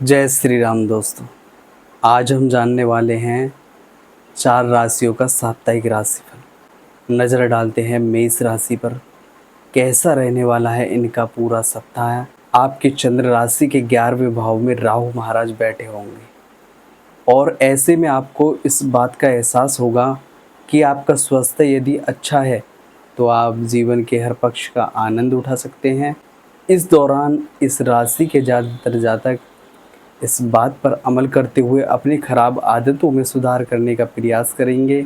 जय श्री राम दोस्तों। आज हम जानने वाले हैं 4 राशियों का साप्ताहिक राशिफल। नज़र डालते हैं मेष राशि पर, कैसा रहने वाला है इनका पूरा सप्ताह। आपके चंद्र राशि के 11वें भाव में राहु महाराज बैठे होंगे और ऐसे में आपको इस बात का एहसास होगा कि आपका स्वास्थ्य यदि अच्छा है तो आप जीवन के हर पक्ष का आनंद उठा सकते हैं। इस दौरान इस राशि के ज़्यादातर जातक इस बात पर अमल करते हुए अपनी खराब आदतों में सुधार करने का प्रयास करेंगे।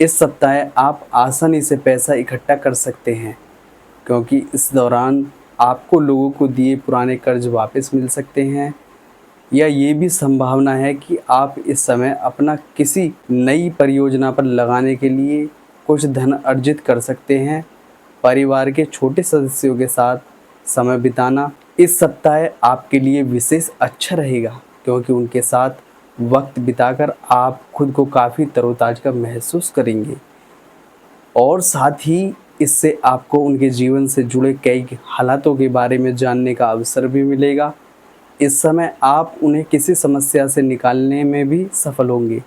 इस सप्ताह आप आसानी से पैसा इकट्ठा कर सकते हैं, क्योंकि इस दौरान आपको लोगों को दिए पुराने कर्ज वापस मिल सकते हैं, या ये भी संभावना है कि आप इस समय अपना किसी नई परियोजना पर लगाने के लिए कुछ धन अर्जित कर सकते हैं। परिवार के छोटे सदस्यों के साथ समय बिताना इस सप्ताह आपके लिए विशेष अच्छा रहेगा, क्योंकि उनके साथ वक्त बिताकर आप खुद को काफ़ी तरोताज़ा महसूस करेंगे और साथ ही इससे आपको उनके जीवन से जुड़े कई हालातों के बारे में जानने का अवसर भी मिलेगा। इस समय आप उन्हें किसी समस्या से निकालने में भी सफल होंगे,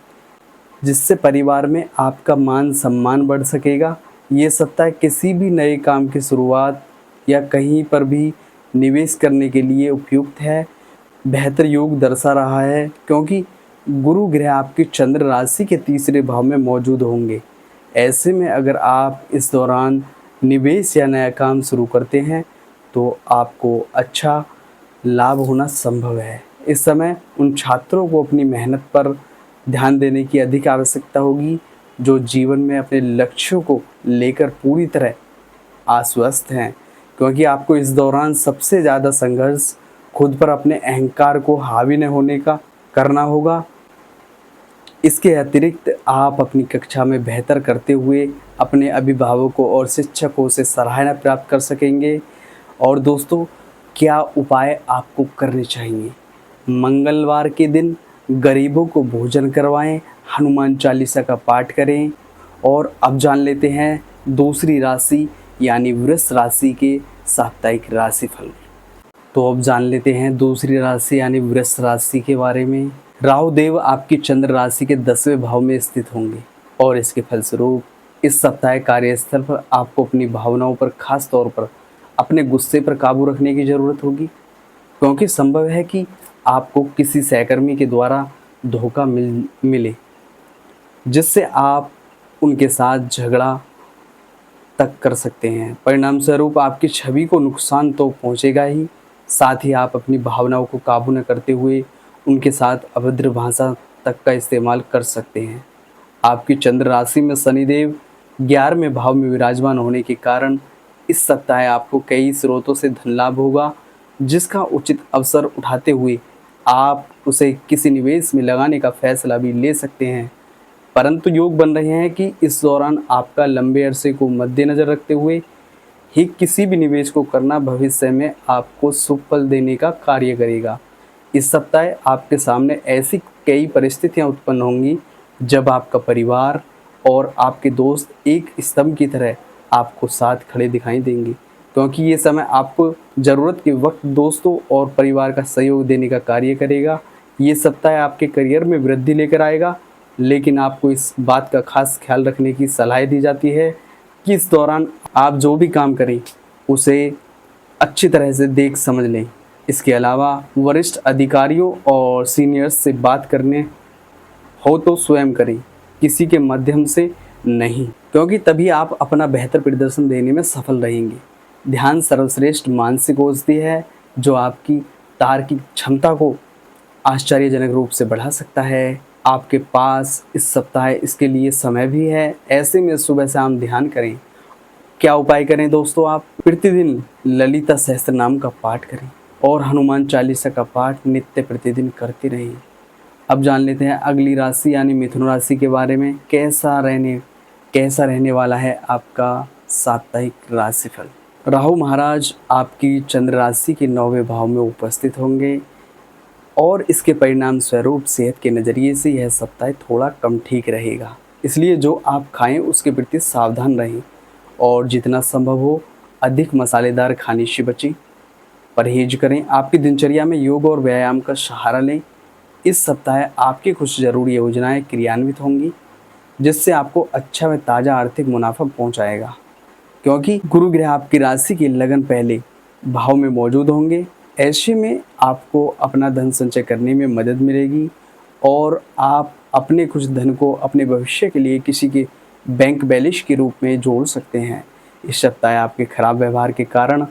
जिससे परिवार में आपका मान सम्मान बढ़ सकेगा। ये सप्ताह किसी भी नए काम की शुरुआत या कहीं पर भी निवेश करने के लिए उपयुक्त है। बेहतर योग दर्शा रहा है, क्योंकि गुरु ग्रह आपकी चंद्र राशि के तीसरे भाव में मौजूद होंगे। ऐसे में अगर आप इस दौरान निवेश या नया काम शुरू करते हैं तो आपको अच्छा लाभ होना संभव है। इस समय उन छात्रों को अपनी मेहनत पर ध्यान देने की अधिक आवश्यकता होगी जो जीवन में अपने लक्ष्यों को लेकर पूरी तरह आश्वस्त हैं, क्योंकि आपको इस दौरान सबसे ज़्यादा संघर्ष खुद पर अपने अहंकार को हावी न होने का करना होगा। इसके अतिरिक्त आप अपनी कक्षा में बेहतर करते हुए अपने अभिभावकों और शिक्षकों से सराहना प्राप्त कर सकेंगे। और दोस्तों, क्या उपाय आपको करने चाहिए? मंगलवार के दिन गरीबों को भोजन करवाएं, हनुमान चालीसा का पाठ करें। और अब जान लेते हैं दूसरी राशि यानी वृष राशि के साप्ताहिक राशिफल। तो अब जान लेते हैं दूसरी राशि यानी वृष राशि के बारे में। राहु देव आपकी चंद्र राशि के 10वें भाव में स्थित होंगे और इसके फलस्वरूप इस सप्ताह कार्यस्थल पर आपको अपनी भावनाओं पर, खास तौर पर अपने गुस्से पर काबू रखने की ज़रूरत होगी, क्योंकि संभव है कि आपको किसी सहकर्मी के द्वारा धोखा मिले, जिससे आप उनके साथ झगड़ा तक कर सकते हैं। परिणाम स्वरूप आपकी छवि को नुकसान तो पहुंचेगा ही, साथ ही आप अपनी भावनाओं को काबू न करते हुए उनके साथ अभद्र भाषा तक का इस्तेमाल कर सकते हैं। आपकी चंद्र राशि में शनिदेव 11वें भाव में विराजमान होने के कारण इस सप्ताह आपको कई स्रोतों से धन लाभ होगा, जिसका उचित अवसर उठाते हुए आप उसे किसी निवेश में लगाने का फैसला भी ले सकते हैं। परंतु योग बन रहे हैं कि इस दौरान आपका लंबे अरसे को मद्देनज़र रखते हुए ही किसी भी निवेश को करना भविष्य में आपको शुभ फल देने का कार्य करेगा। इस सप्ताह आपके सामने ऐसी कई परिस्थितियां उत्पन्न होंगी जब आपका परिवार और आपके दोस्त एक स्तंभ की तरह आपको साथ खड़े दिखाई देंगे, क्योंकि ये समय आपको ज़रूरत के वक्त दोस्तों और परिवार का सहयोग देने का कार्य करेगा। ये सप्ताह आपके करियर में वृद्धि लेकर आएगा, लेकिन आपको इस बात का खास ख्याल रखने की सलाह दी जाती है कि इस दौरान आप जो भी काम करें उसे अच्छी तरह से देख समझ लें। इसके अलावा वरिष्ठ अधिकारियों और सीनियर्स से बात करने हो तो स्वयं करें, किसी के माध्यम से नहीं, क्योंकि तभी आप अपना बेहतर प्रदर्शन देने में सफल रहेंगे। ध्यान सर्वश्रेष्ठ मानसिक औषधि है जो आपकी तार्किक क्षमता को आश्चर्यजनक रूप से बढ़ा सकता है। आपके पास इस सप्ताह इसके लिए समय भी है। ऐसे में सुबह शाम ध्यान करें। क्या उपाय करें दोस्तों? आप प्रतिदिन ललिता सहस्त्रनाम का पाठ करें और हनुमान चालीसा का पाठ नित्य प्रतिदिन करते रहें। अब जान लेते हैं अगली राशि यानी मिथुन राशि के बारे में। कैसा रहने वाला है आपका साप्ताहिक राशिफल। राहु महाराज आपकी चंद्र राशि के 9वें भाव में उपस्थित होंगे और इसके परिणाम स्वरूप सेहत के नज़रिए से यह सप्ताह थोड़ा कम ठीक रहेगा। इसलिए जो आप खाएं उसके प्रति सावधान रहें और जितना संभव हो अधिक मसालेदार खाने से बचें। परहेज करें। आपकी दिनचर्या में योग और व्यायाम का सहारा लें। इस सप्ताह आपकी कुछ ज़रूरी योजनाएं क्रियान्वित होंगी, जिससे आपको अच्छा व ताज़ा आर्थिक मुनाफा पहुंचाएगा, क्योंकि गुरु ग्रह आपकी राशि की लगन पहले भाव में मौजूद होंगे। ऐसे में आपको अपना धन संचय करने में मदद मिलेगी और आप अपने कुछ धन को अपने भविष्य के लिए किसी के बैंक बैलेंस के रूप में जोड़ सकते हैं। इस सप्ताह आपके खराब व्यवहार के कारण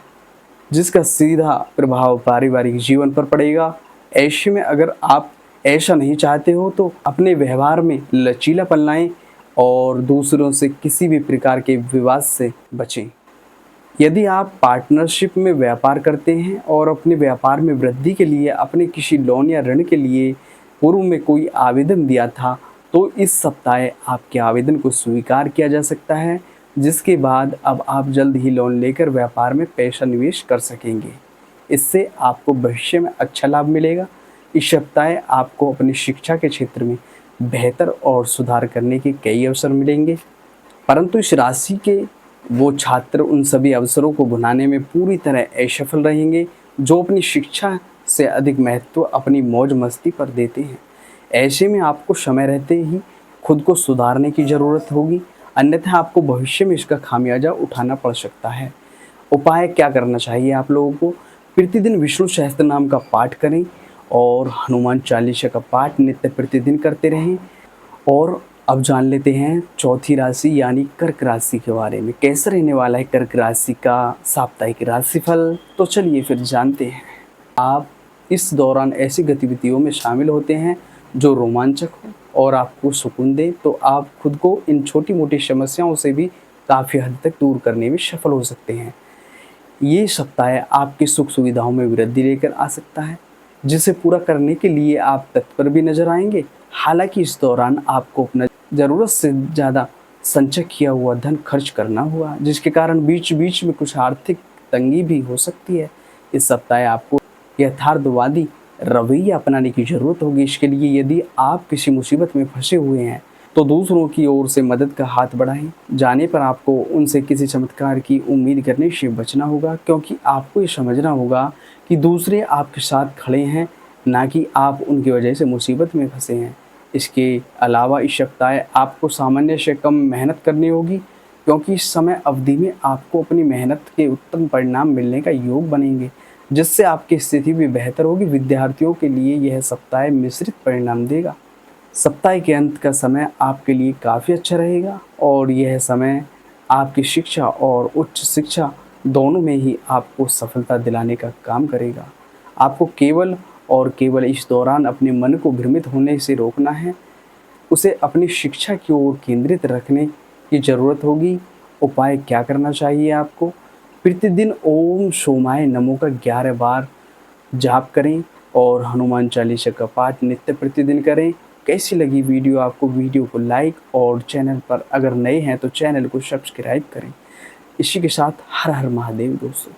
जिसका सीधा प्रभाव पारिवारिक जीवन पर पड़ेगा। ऐसे में अगर आप ऐसा नहीं चाहते हो तो अपने व्यवहार में लचीलापन लाएं और दूसरों से किसी भी प्रकार के विवाद से बचें। यदि आप पार्टनरशिप में व्यापार करते हैं और अपने व्यापार में वृद्धि के लिए अपने किसी लोन या ऋण के लिए पूर्व में कोई आवेदन दिया था, तो इस सप्ताह आपके आवेदन को स्वीकार किया जा सकता है, जिसके बाद अब आप जल्द ही लोन लेकर व्यापार में पैसा निवेश कर सकेंगे। इससे आपको भविष्य में अच्छा लाभ मिलेगा। इस सप्ताह आपको अपनी शिक्षा के क्षेत्र में बेहतर और सुधार करने के कई अवसर मिलेंगे, परंतु इस राशि के वो छात्र उन सभी अवसरों को भुनाने में पूरी तरह असफल रहेंगे जो अपनी शिक्षा से अधिक महत्व अपनी मौज मस्ती पर देते हैं। ऐसे में आपको समय रहते ही खुद को सुधारने की ज़रूरत होगी, अन्यथा आपको भविष्य में इसका खामियाजा उठाना पड़ सकता है। उपाय क्या करना चाहिए आप लोगों को? प्रतिदिन विष्णु सहस्त्र नाम का पाठ करें और हनुमान चालीसा का पाठ नित्य प्रतिदिन करते रहें। और अब जान लेते हैं चौथी राशि यानी कर्क राशि के बारे में। कैसे रहने वाला है कर्क राशि का साप्ताहिक राशिफल? तो चलिए फिर जानते हैं। आप इस दौरान ऐसी गतिविधियों में शामिल होते हैं जो रोमांचक हो और आपको सुकून दे, तो आप खुद को इन छोटी मोटी समस्याओं से भी काफ़ी हद तक दूर करने में सफल हो सकते हैं। ये सप्ताह आपकी सुख सुविधाओं में वृद्धि लेकर आ सकता है, जिसे पूरा करने के लिए आप तत्पर भी नजर आएंगे। हालांकि इस दौरान आपको अपना ज़रूरत से ज़्यादा संचय किया हुआ धन खर्च करना हुआ, जिसके कारण बीच बीच में कुछ आर्थिक तंगी भी हो सकती है। इस सप्ताह आपको यथार्थवादी रवैया अपनाने की ज़रूरत होगी। इसके लिए यदि आप किसी मुसीबत में फंसे हुए हैं तो दूसरों की ओर से मदद का हाथ बढ़ाएं। जाने पर आपको उनसे किसी चमत्कार की उम्मीद करने से बचना होगा, क्योंकि आपको ये समझना होगा कि दूसरे आपके साथ खड़े हैं, ना कि आप उनकी वजह से मुसीबत में फंसे हैं। इसके अलावा इस सप्ताह आपको सामान्य से कम मेहनत करनी होगी, क्योंकि इस समय अवधि में आपको अपनी मेहनत के उत्तम परिणाम मिलने का योग बनेंगे, जिससे आपकी स्थिति भी बेहतर होगी। विद्यार्थियों के लिए यह सप्ताह मिश्रित परिणाम देगा। सप्ताह के अंत का समय आपके लिए काफ़ी अच्छा रहेगा और यह समय आपकी शिक्षा और उच्च शिक्षा दोनों में ही आपको सफलता दिलाने का काम करेगा। आपको केवल और केवल इस दौरान अपने मन को भ्रमित होने से रोकना है, उसे अपनी शिक्षा की ओर केंद्रित रखने की ज़रूरत होगी। उपाय क्या करना चाहिए आपको? प्रतिदिन ओम सोमाय नमो का 11 बार जाप करें और हनुमान चालीसा का पाठ नित्य प्रतिदिन करें। कैसी लगी वीडियो आपको? वीडियो को लाइक और चैनल पर अगर नए हैं तो चैनल को सब्सक्राइब करें। इसी के साथ हर हर महादेव दोस्तों।